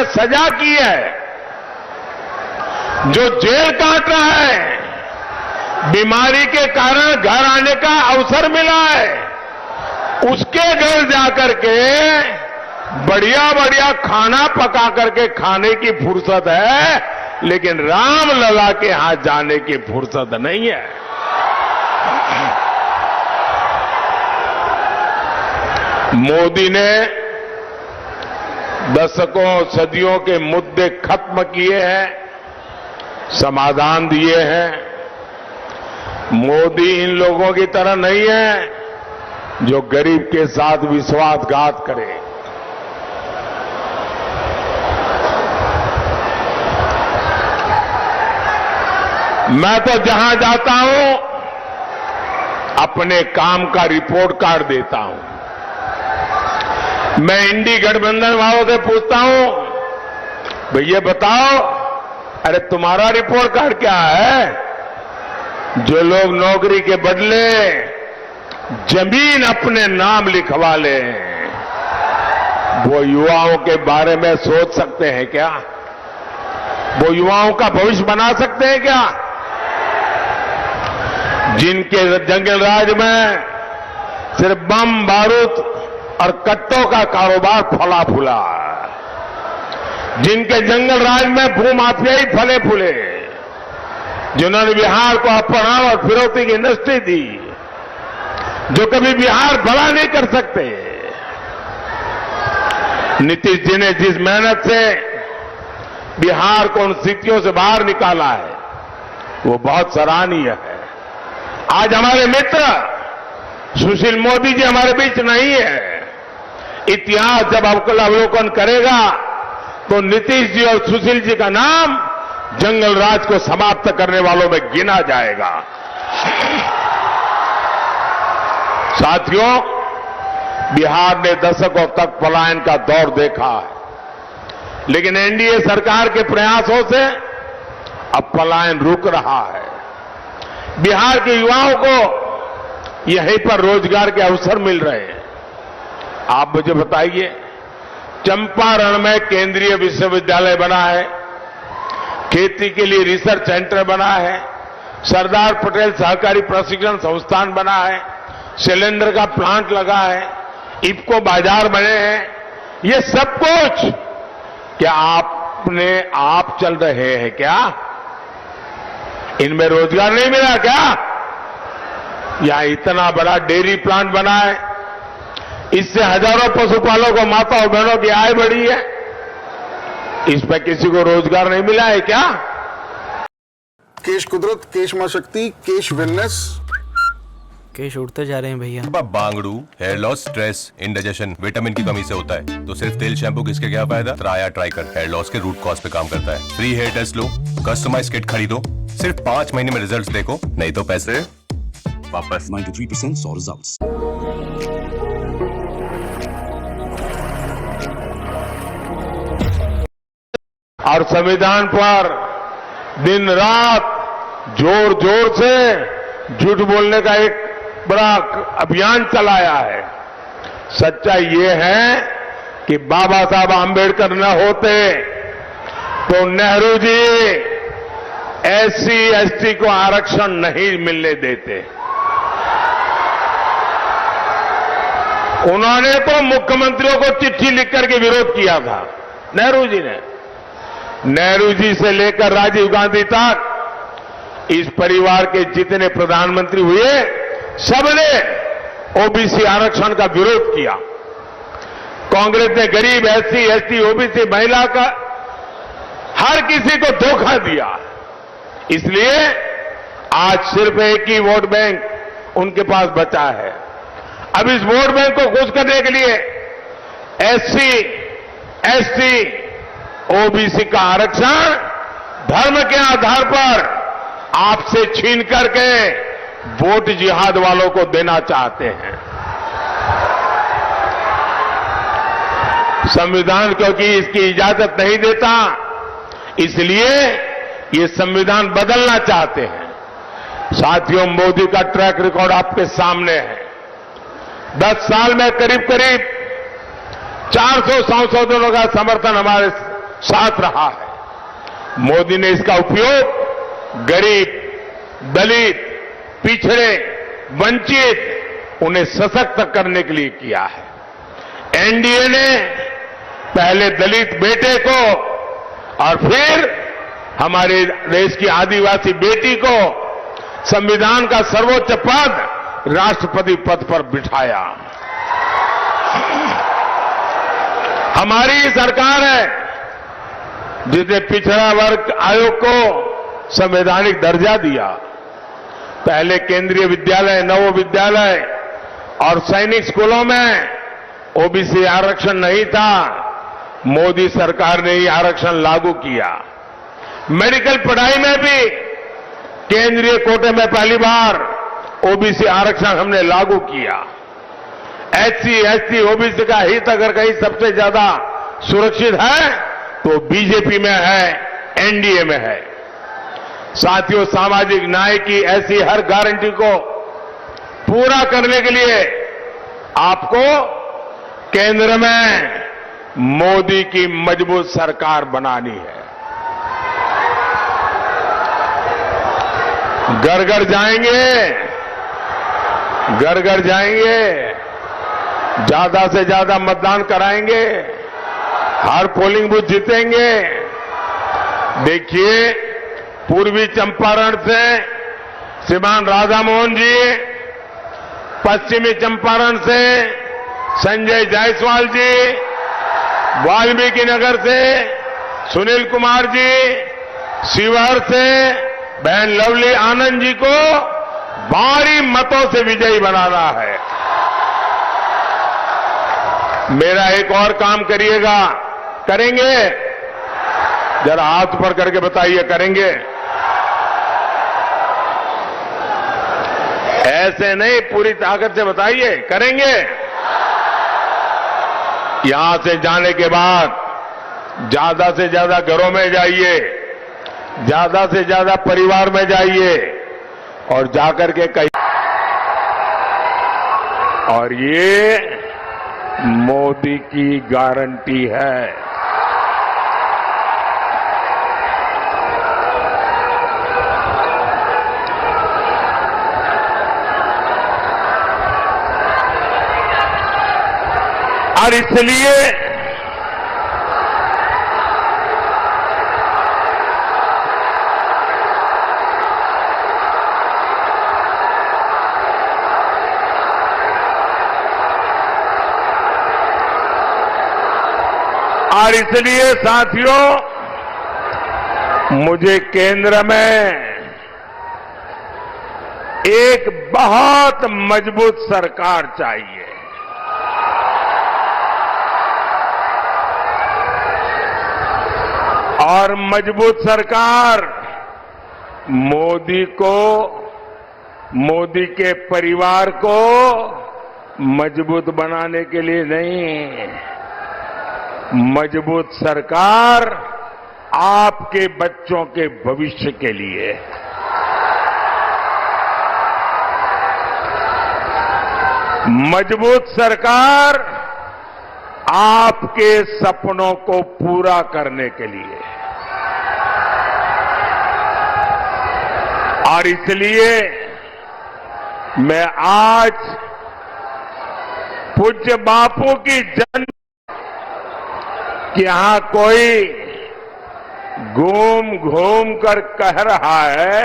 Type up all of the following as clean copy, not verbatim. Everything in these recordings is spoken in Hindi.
सजा की है, जो जेल काट रहा है, बीमारी के कारण घर आने का अवसर मिला है, उसके घर जाकर के बढ़िया बढ़िया खाना पका करके खाने की फुर्सत है, लेकिन राम लला के हाथ जाने की फुर्सत नहीं है। मोदी ने दशकों सदियों के मुद्दे खत्म किए हैं, समाधान दिए हैं। मोदी इन लोगों की तरह नहीं है जो गरीब के साथ विश्वासघात करे। मैं तो जहां जाता हूं अपने काम का रिपोर्ट कार्ड देता हूं। मैं इंडी गठबंधन वालों से पूछता हूं, भैया बताओ, अरे तुम्हारा रिपोर्ट कार्ड क्या है? जो लोग नौकरी के बदले जमीन अपने नाम लिखवा ले, वो युवाओं के बारे में सोच सकते हैं क्या? वो युवाओं का भविष्य बना सकते हैं क्या? जिनके जंगल राज में सिर्फ बम बारूद और कट्टों का कारोबार फला फूला, जिनके जंगल राज में भूमाफियाई फले फूले, जिन्होंने बिहार को अपहरण और फिरौती की इंडस्ट्री दी, जो कभी बिहार बड़ा नहीं कर सकते। नीतीश जी ने जिस मेहनत से बिहार को उन स्थितियों से बाहर निकाला है, वो बहुत सराहनीय है। आज हमारे मित्र सुशील मोदी जी हमारे बीच नहीं है। इतिहास जब अवलोकन करेगा तो नीतीश जी और सुशील जी का नाम जंगल राज को समाप्त करने वालों में गिना जाएगा। साथियों, बिहार ने दशकों तक पलायन का दौर देखा है, लेकिन एनडीए सरकार के प्रयासों से अब पलायन रुक रहा है। बिहार के युवाओं को यहीं पर रोजगार के अवसर मिल रहे हैं। आप मुझे बताइए, चंपारण में केंद्रीय विश्वविद्यालय बना है, खेती के लिए रिसर्च सेंटर बना है, सरदार पटेल सहकारी प्रशिक्षण संस्थान बना है, सिलेंडर का प्लांट लगा है, इफ्को बाजार बने हैं। ये सब कुछ क्या आपने आप चल रहे हैं क्या? इनमें रोजगार नहीं मिला क्या? यहां इतना बड़ा डेयरी प्लांट बना है, इससे हजारों पशुपालकों, माता और बहनों की आय बढ़ी है, इसमें किसी को रोजगार नहीं मिला है क्या? केश कुदरत, केश मां शक्ति, केश वेलनेस। केश उड़ते जा रहे हैं भैया। बांगड़ू, hair loss, stress, indigestion, vitamin की कमी से होता है, तो सिर्फ तेल शैम्पू किसके क्या फायदा? त्राया ट्राइकर हेयर लॉस के रूट कॉज पे काम करता है। फ्री हेयर टेस्ट लो, कस्टमाइज किट खरीदो, सिर्फ 5 महीने में रिजल्ट्स देखो, नहीं तो पैसे वापस। 93% saw results. और संविधान पर दिन रात जोर जोर से झूठ बोलने का एक बड़ा अभियान चलाया है। सच्चाई ये है कि बाबा साहब आंबेडकर न होते तो नेहरू जी एससी एसटी को आरक्षण नहीं मिलने देते। उन्होंने तो मुख्यमंत्रियों को चिट्ठी लिख करके विरोध किया था, नेहरू जी ने। नेहरू जी से लेकर राजीव गांधी तक इस परिवार के जितने प्रधानमंत्री हुए, सबने ओबीसी आरक्षण का विरोध किया। कांग्रेस ने गरीब, एससी, एसटी, ओबीसी, महिला का हर किसी को धोखा दिया। इसलिए आज सिर्फ एक ही वोट बैंक उनके पास बचा है। अब इस वोट बैंक को खुश करने के लिए एससी, एसटी, ओबीसी का आरक्षण धर्म के आधार पर आपसे छीन करके वोट जिहाद वालों को देना चाहते हैं। संविधान क्योंकि इसकी इजाजत नहीं देता, इसलिए ये संविधान बदलना चाहते हैं। साथियों, मोदी का ट्रैक रिकॉर्ड आपके सामने है। 10 साल में करीब करीब 400 संशोधनों का समर्थन हमारे साथ रहा है। मोदी ने इसका उपयोग गरीब, दलित, पिछड़े, वंचित उन्हें सशक्त करने के लिए किया है। एनडीए ने पहले दलित बेटे को और फिर हमारे देश की आदिवासी बेटी को संविधान का सर्वोच्च पद राष्ट्रपति पद पर बिठाया। हमारी सरकार है जिसने पिछड़ा वर्ग आयोग को संवैधानिक दर्जा दिया। पहले केंद्रीय विद्यालय, नवोविद्यालय और सैनिक स्कूलों में ओबीसी आरक्षण नहीं था। मोदी सरकार ने ये आरक्षण लागू किया। मेडिकल पढ़ाई में भी केंद्रीय कोटे में पहली बार ओबीसी आरक्षण हमने लागू किया। एससी, एसटी, ओबीसी का हित अगर कहीं सबसे ज्यादा सुरक्षित है तो बीजेपी में है, एनडीए में है। साथियों, सामाजिक न्याय की ऐसी हर गारंटी को पूरा करने के लिए आपको केंद्र में मोदी की मजबूत सरकार बनानी है। घर घर जाएंगे, घर घर जाएंगे, ज्यादा से ज्यादा मतदान कराएंगे, हर पोलिंग बूथ जीतेंगे। देखिए, पूर्वी चंपारण से श्रीमान राधा मोहन जी, पश्चिमी चंपारण से संजय जायसवाल जी, वाल्मीकि नगर से सुनील कुमार जी, शिवहर से बहन लवली आनंद जी को भारी मतों से विजयी बनाना है। मेरा एक और काम करिएगा, करेंगे? जरा हाथ ऊपर करके बताइए, करेंगे? ऐसे नहीं, पूरी ताकत से बताइए, करेंगे? यहां से जाने के बाद ज्यादा से ज्यादा घरों में जाइए, ज्यादा से ज्यादा परिवार में जाइए और जाकर के कहिए, और ये मोदी की गारंटी है। और इसलिए साथियों, मुझे केंद्र में एक बहुत मजबूत सरकार चाहिए। और मजबूत सरकार मोदी को, मोदी के परिवार को मजबूत बनाने के लिए नहीं, मजबूत सरकार आपके बच्चों के भविष्य के लिए। मजबूत सरकार आपके सपनों को पूरा करने के लिए। और इसलिए मैं आज पूज्य बापू की जन्म कि यहां कोई घूम घूम कर कह रहा है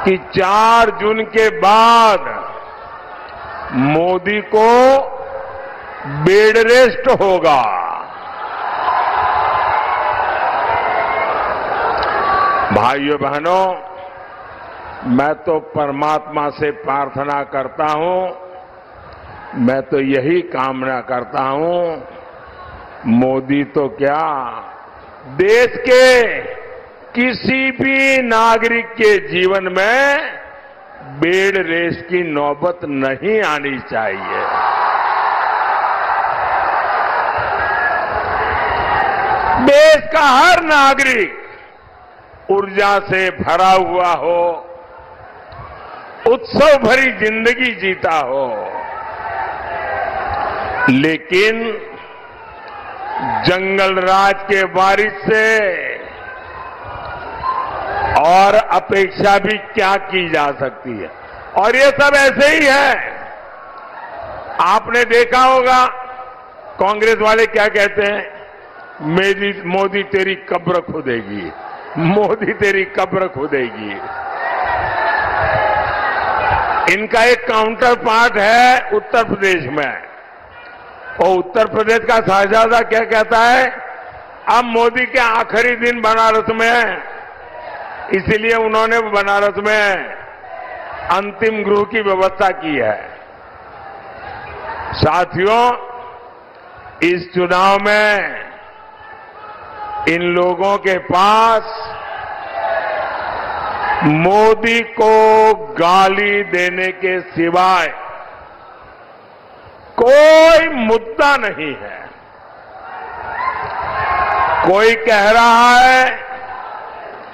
कि 4 जून के बाद मोदी को बेड रेस्ट होगा। भाइयों बहनों, मैं तो परमात्मा से प्रार्थना करता हूं, मैं तो यही कामना करता हूं, मोदी तो क्या, देश के किसी भी नागरिक के जीवन में बेड रेस्ट की नौबत नहीं आनी चाहिए। देश का हर नागरिक ऊर्जा से भरा हुआ हो, उत्सव भरी जिंदगी जीता हो, लेकिन जंगल राज के वारिस से और अपेक्षा भी क्या की जा सकती है। और ये सब ऐसे ही है। आपने देखा होगा कांग्रेस वाले क्या कहते हैं, मोदी तेरी कब्र खोदेगी, मोदी तेरी कब्र खोदेगी। इनका एक काउंटर पार्ट है उत्तर प्रदेश में, और उत्तर प्रदेश का शहजादा क्या कहता है, अब मोदी के आखिरी दिन बनारस में है, इसलिए उन्होंने बनारस में अंतिम गृह की व्यवस्था की है। साथियों, इस चुनाव में इन लोगों के पास मोदी को गाली देने के सिवाय कोई मुद्दा नहीं है। कोई कह रहा है